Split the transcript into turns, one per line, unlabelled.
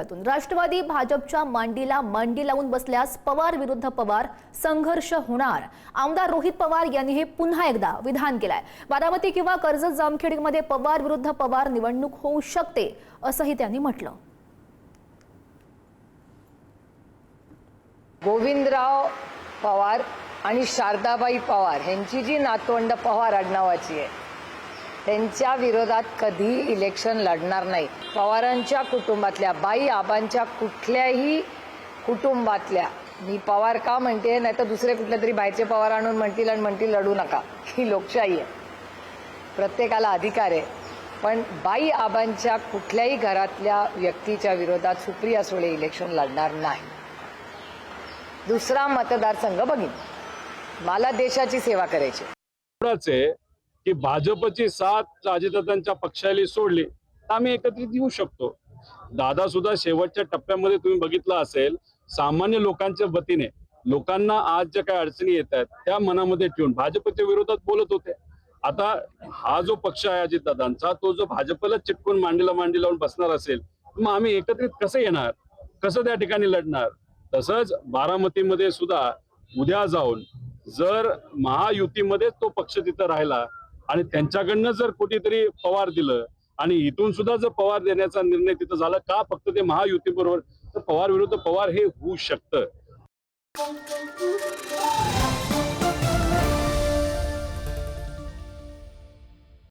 गटातून राष्ट्रवादी भाजपच्या मांडीला मांडी लावून बसल्यास पवार विरुद्ध पवार संघर्ष होणार। आमदार रोहित पवार यांनी हे पुन्हा एकदा विधान केलंय। बारामती किंवा कर्जत जामखेडमध्ये पवार विरुद्ध पवार निवडणूक होऊ शकते असंही त्यांनी म्हटलं।
गोविंदराव पवार आणि शारदाबाई पवार यांची जी नातवंड पवार आडनावाची आहे त्यांच्या विरोधात कधी इलेक्शन लढणार नाही। पवारांच्या कुटुंबातल्या बाई आबांच्या कुठल्याही कुटुंबातल्या, मी पवार का म्हणते, नाही तर दुसरे कुठले तरी बाहेरचे पवार आणून म्हणतील आणि म्हणतील लढू नका, ही लोकशाही आहे, प्रत्येकाला अधिकार आहे। पण बाई आबांच्या कुठल्याही घरातल्या व्यक्तीच्या विरोधात सुप्रिया सुळे इलेक्शन लढणार नाही। दुसरा मतदारसंघ बघीन, मला देशाची सेवा करायची
की भाजपची साथ अजितदादांच्या पक्षाला सोडली तर आम्ही एकत्रित येऊ शकतो। दादा सुद्धा शेवटच्या टप्प्यामध्ये तुम्ही बघितलं असेल, सामान्य लोकांच्या वतीने लोकांना आज ज्या काही अडचणी येत आहेत त्या मनामध्ये ठेवून भाजपच्या विरोधात बोलत होते। आता हा जो पक्ष आहे अजितदादांचा, तो जो भाजपला चिटकून मांडीला मांडी लावून बसणार असेल, मग आम्ही एकत्रित कसं येणार, कसं त्या ठिकाणी लढणार। तसंच बारामतीमध्ये सुद्धा उद्या जाऊन जर महायुतीमध्ये तो पक्ष तिथं राहिला आणि त्यांच्याकडनं जर कुठेतरी पवार दिलं आणि इथून सुद्धा जर पवार देण्याचा निर्णय तिथं झाला, का फक्त ते महायुती बरोबर, तर पवार विरुद्ध पवार हे होऊ शकतं।